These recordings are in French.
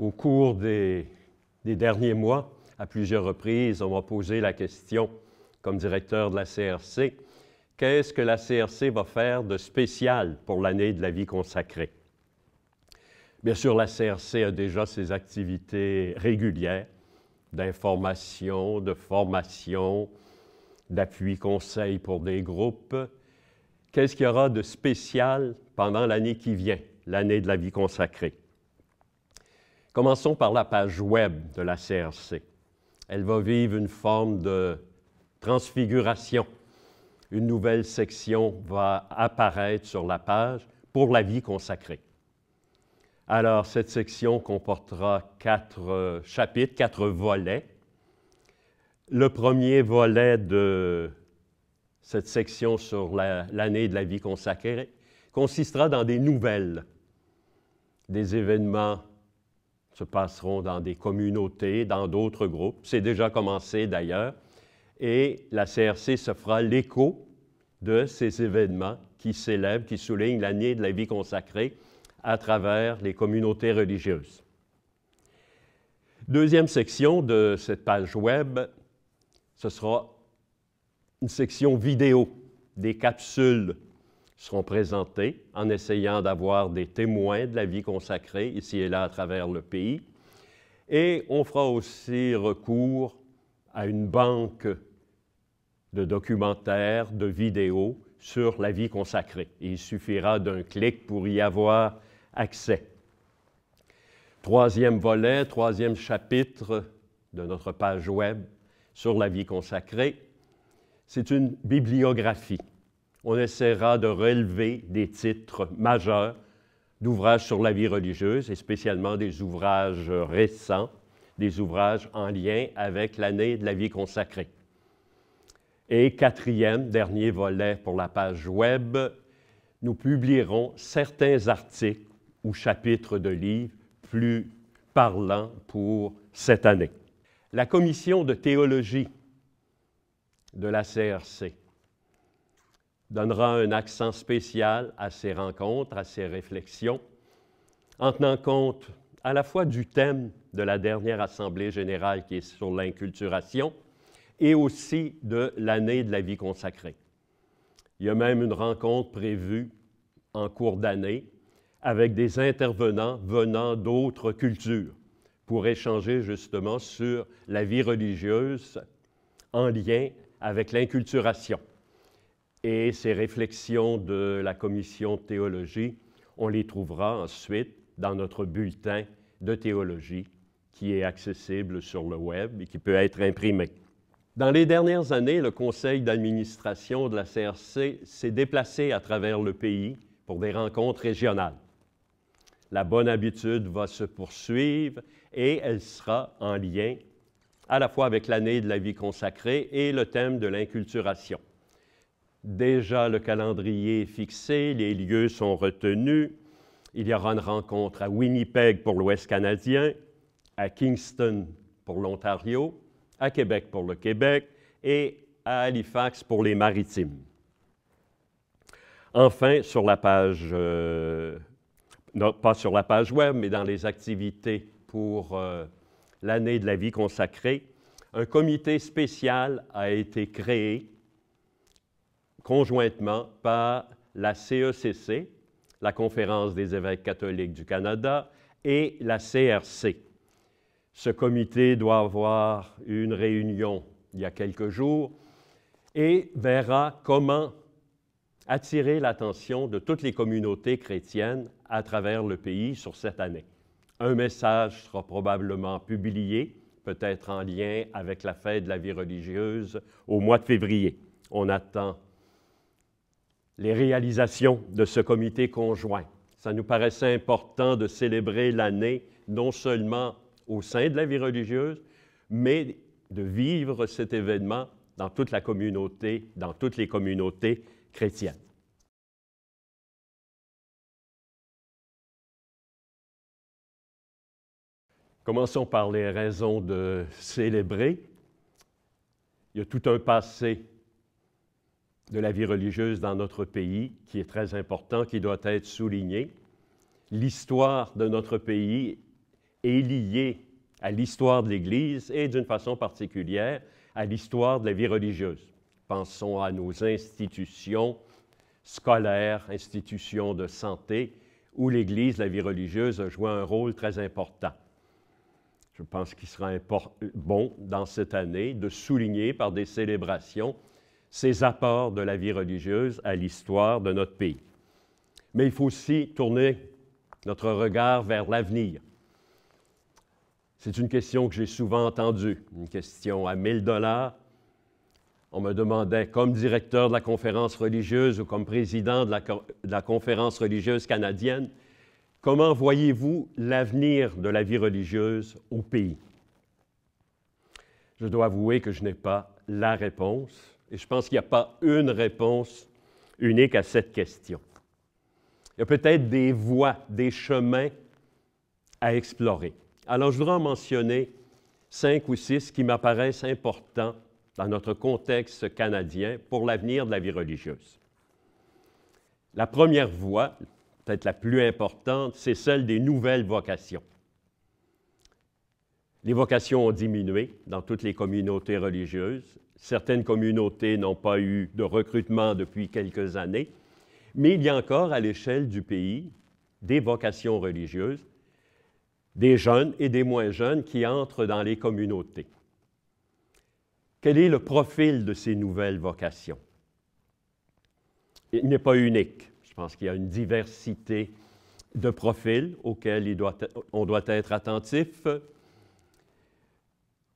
Au cours des derniers mois, à plusieurs reprises, on m'a posé la question, comme directeur de la CRC, qu'est-ce que la CRC va faire de spécial pour l'année de la vie consacrée? Bien sûr, la CRC a déjà ses activités régulières d'information, de formation, d'appui conseil pour des groupes. Qu'est-ce qu'il y aura de spécial pendant l'année qui vient, l'année de la vie consacrée? Commençons par la page web de la CRC. Elle va vivre une forme de transfiguration. Une nouvelle section va apparaître sur la page pour la vie consacrée. Alors, cette section comportera 4 chapitres, 4 volets. Le premier volet de cette section sur l'année de la vie consacrée consistera dans des nouvelles. Des événements se passeront dans des communautés, dans d'autres groupes. C'est déjà commencé d'ailleurs. Et la CRC se fera l'écho de ces événements qui célèbrent, qui soulignent l'année de la vie consacrée à travers les communautés religieuses. Deuxième section de cette page web, ce sera une section vidéo. Des capsules seront présentées en essayant d'avoir des témoins de la vie consacrée ici et là à travers le pays. Et on fera aussi recours à une banque de documentaires, de vidéos sur la vie consacrée. Et il suffira d'un clic pour y avoir accès. Troisième volet, troisième chapitre de notre page web sur la vie consacrée, c'est une bibliographie. On essaiera de relever des titres majeurs d'ouvrages sur la vie religieuse et spécialement des ouvrages récents, des ouvrages en lien avec l'année de la vie consacrée. Et quatrième, dernier volet pour la page web, nous publierons certains articles ou chapitres de livres plus parlants pour cette année. La commission de théologie de la CRC donnera un accent spécial à ces rencontres, à ces réflexions, en tenant compte à la fois du thème de la dernière Assemblée générale qui est sur l'inculturation et aussi de l'année de la vie consacrée. Il y a même une rencontre prévue en cours d'année avec des intervenants venant d'autres cultures pour échanger justement sur la vie religieuse en lien avec l'inculturation. Et ces réflexions de la commission de théologie, on les trouvera ensuite dans notre bulletin de théologie qui est accessible sur le web et qui peut être imprimé. Dans les dernières années, le conseil d'administration de la CRC s'est déplacé à travers le pays pour des rencontres régionales. La bonne habitude va se poursuivre et elle sera en lien à la fois avec l'année de la vie consacrée et le thème de l'inculturation. Déjà, le calendrier est fixé, les lieux sont retenus. Il y aura une rencontre à Winnipeg pour l'Ouest canadien, à Kingston pour l'Ontario, à Québec pour le Québec et à Halifax pour les Maritimes. Enfin, sur la page, non, pas sur la page web, mais dans les activités pour l'année de la vie consacrée, un comité spécial a été créé conjointement par la CECC, la Conférence des évêques catholiques du Canada, et la CRC. Ce comité doit avoir une réunion il y a quelques jours et verra comment attirer l'attention de toutes les communautés chrétiennes à travers le pays sur cette année. Un message sera probablement publié, peut-être en lien avec la fête de la vie religieuse au mois de février. On attend les réalisations de ce comité conjoint. Ça nous paraissait important de célébrer l'année non seulement au sein de la vie religieuse, mais de vivre cet événement dans toute la communauté, dans toutes les communautés chrétiennes. Commençons par les raisons de célébrer. Il y a tout un passé de la vie religieuse dans notre pays qui est très important, qui doit être souligné. L'histoire de notre pays est lié à l'histoire de l'Église et d'une façon particulière à l'histoire de la vie religieuse. Pensons à nos institutions scolaires, institutions de santé, où l'Église, la vie religieuse, a joué un rôle très important. Je pense qu'il sera bon dans cette année de souligner par des célébrations ces apports de la vie religieuse à l'histoire de notre pays. Mais il faut aussi tourner notre regard vers l'avenir. C'est une question que j'ai souvent entendue, une question à 1 000 $. On me demandait, comme directeur de la conférence religieuse ou comme président de la conférence religieuse canadienne, comment voyez-vous l'avenir de la vie religieuse au pays? Je dois avouer que je n'ai pas la réponse, et je pense qu'il n'y a pas une réponse unique à cette question. Il y a peut-être des voies, des chemins à explorer. Alors, je voudrais en mentionner 5 ou 6 qui m'apparaissent importants dans notre contexte canadien pour l'avenir de la vie religieuse. La première voie, peut-être la plus importante, c'est celle des nouvelles vocations. Les vocations ont diminué dans toutes les communautés religieuses. Certaines communautés n'ont pas eu de recrutement depuis quelques années, mais il y a encore à l'échelle du pays des vocations religieuses, des jeunes et des moins jeunes qui entrent dans les communautés. Quel est le profil de ces nouvelles vocations? Il n'est pas unique. Je pense qu'il y a une diversité de profils auxquels on doit être attentif.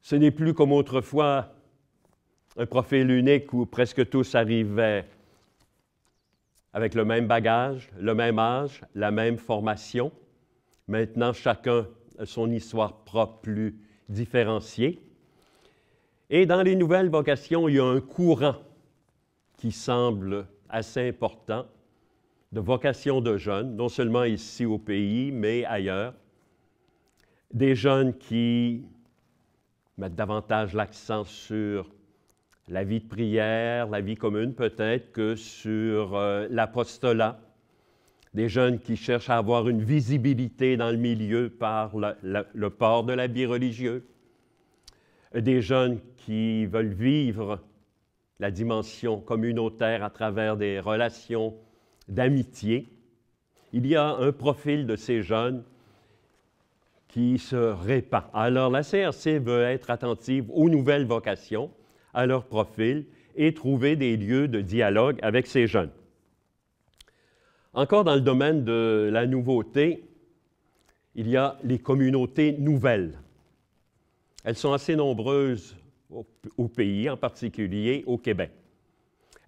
Ce n'est plus comme autrefois un profil unique où presque tous arrivaient avec le même bagage, le même âge, la même formation. Maintenant, chacun a son histoire propre plus différenciée. Et dans les nouvelles vocations, il y a un courant qui semble assez important de vocations de jeunes, non seulement ici au pays, mais ailleurs. Des jeunes qui mettent davantage l'accent sur la vie de prière, la vie commune peut-être, que sur l'apostolat. Des jeunes qui cherchent à avoir une visibilité dans le milieu par le port de l'habit religieux. Des jeunes qui veulent vivre la dimension communautaire à travers des relations d'amitié. Il y a un profil de ces jeunes qui se répand. Alors, la CRC veut être attentive aux nouvelles vocations, à leur profil, et trouver des lieux de dialogue avec ces jeunes. Encore dans le domaine de la nouveauté, il y a les communautés nouvelles. Elles sont assez nombreuses au pays, en particulier au Québec.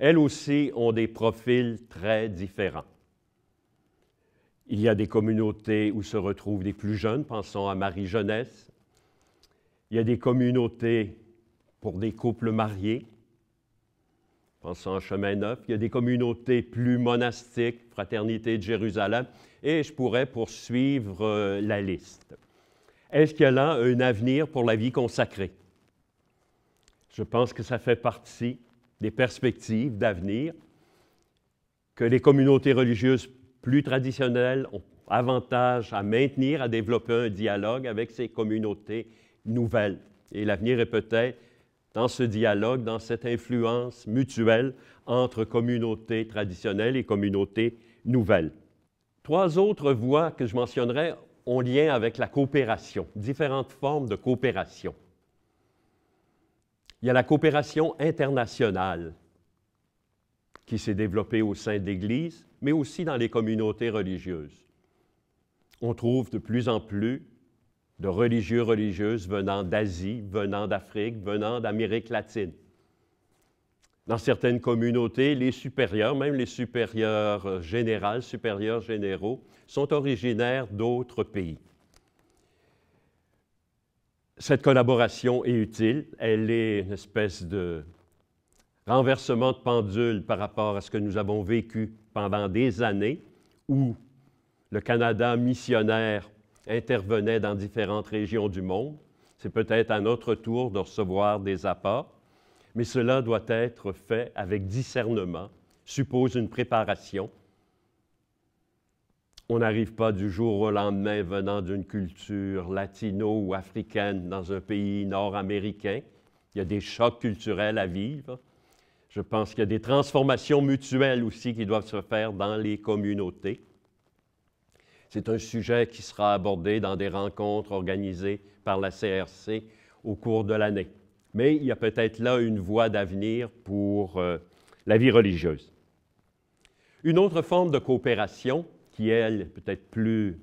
Elles aussi ont des profils très différents. Il y a des communautés où se retrouvent des plus jeunes, pensons à Marie-Jeunesse. Il y a des communautés pour des couples mariés, pensons à Chemin-Neuf. Il y a des communautés plus monastiques, Fraternité de Jérusalem, et je pourrais poursuivre la liste. Est-ce qu'il y a là un avenir pour la vie consacrée? Je pense que ça fait partie des perspectives d'avenir, que les communautés religieuses plus traditionnelles ont avantage à maintenir, à développer un dialogue avec ces communautés nouvelles. Et l'avenir est peut-être dans ce dialogue, dans cette influence mutuelle entre communautés traditionnelles et communautés nouvelles. 3 autres voies que je mentionnerai ont lien avec la coopération, différentes formes de coopération. Il y a la coopération internationale qui s'est développée au sein de l'Église, mais aussi dans les communautés religieuses. On trouve de plus en plus de religieux, religieuses venant d'Asie, venant d'Afrique, venant d'Amérique latine. Dans certaines communautés, les supérieurs, même les supérieurs générales, supérieurs généraux, sont originaires d'autres pays. Cette collaboration est utile. Elle est une espèce de renversement de pendule par rapport à ce que nous avons vécu pendant des années, où le Canada missionnaire intervenait dans différentes régions du monde. C'est peut-être à notre tour de recevoir des apports, mais cela doit être fait avec discernement, suppose une préparation. On n'arrive pas du jour au lendemain venant d'une culture latino ou africaine dans un pays nord-américain. Il y a des chocs culturels à vivre. Je pense qu'il y a des transformations mutuelles aussi qui doivent se faire dans les communautés. C'est un sujet qui sera abordé dans des rencontres organisées par la CRC au cours de l'année. Mais il y a peut-être là une voie d'avenir pour la vie religieuse. Une autre forme de coopération, qui est, elle, peut-être plus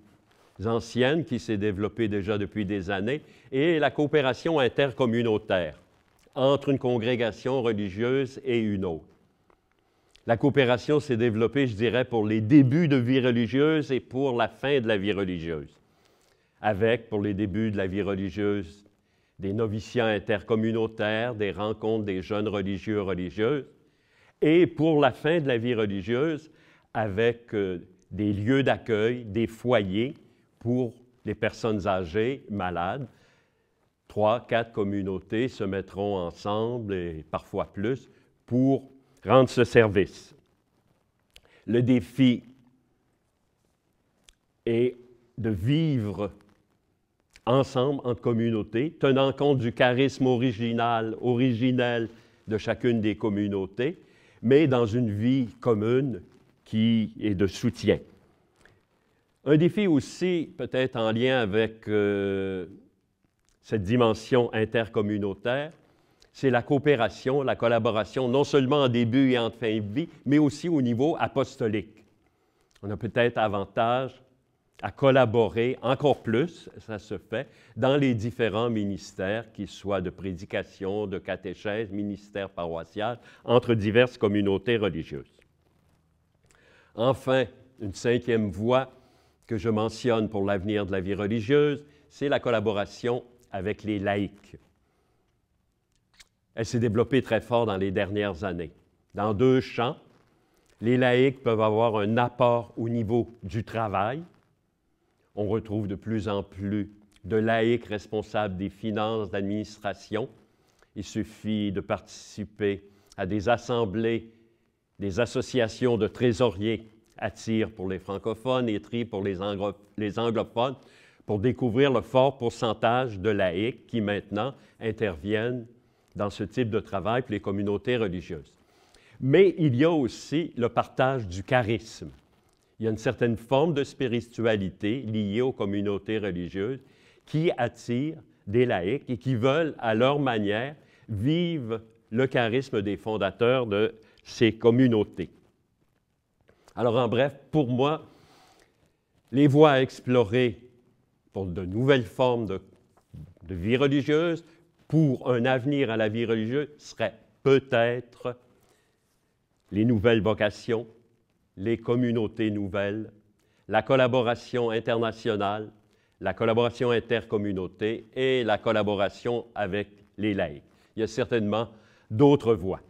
ancienne, qui s'est développée déjà depuis des années, est la coopération intercommunautaire entre une congrégation religieuse et une autre. La coopération s'est développée, je dirais, pour les débuts de vie religieuse et pour la fin de la vie religieuse, avec, pour les débuts de la vie religieuse, des noviciats intercommunautaires, des rencontres des jeunes religieux religieuses, et pour la fin de la vie religieuse, avec des lieux d'accueil, des foyers pour les personnes âgées, malades. 3, 4 communautés se mettront ensemble, et parfois plus, pour rendre ce service. Le défi est de vivre ensemble, en communauté, tenant compte du charisme originel de chacune des communautés, mais dans une vie commune qui est de soutien. Un défi aussi, peut-être en lien avec cette dimension intercommunautaire, c'est la coopération, la collaboration, non seulement en début et en fin de vie, mais aussi au niveau apostolique. On a peut-être avantage à collaborer encore plus, ça se fait, dans les différents ministères, qu'ils soient de prédication, de catéchèse, ministère paroissial, entre diverses communautés religieuses. Enfin, une cinquième voie que je mentionne pour l'avenir de la vie religieuse, c'est la collaboration avec les laïcs. Elle s'est développée très fort dans les dernières années. Dans 2 champs, les laïcs peuvent avoir un apport au niveau du travail. On retrouve de plus en plus de laïcs responsables des finances, d'administration. Il suffit de participer à des assemblées, des associations de trésoriers à Tyr pour les francophones et Tri pour les anglophones, pour découvrir le fort pourcentage de laïcs qui maintenant interviennent dans ce type de travail pour les communautés religieuses. Mais il y a aussi le partage du charisme. Il y a une certaine forme de spiritualité liée aux communautés religieuses qui attire des laïcs et qui veulent, à leur manière, vivre le charisme des fondateurs de ces communautés. Alors, en bref, pour moi, les voies à explorer pour de nouvelles formes de vie religieuse, pour un avenir à la vie religieuse, seraient peut-être les nouvelles vocations, les communautés nouvelles, la collaboration internationale, la collaboration intercommunauté et la collaboration avec les laïcs. Il y a certainement d'autres voies.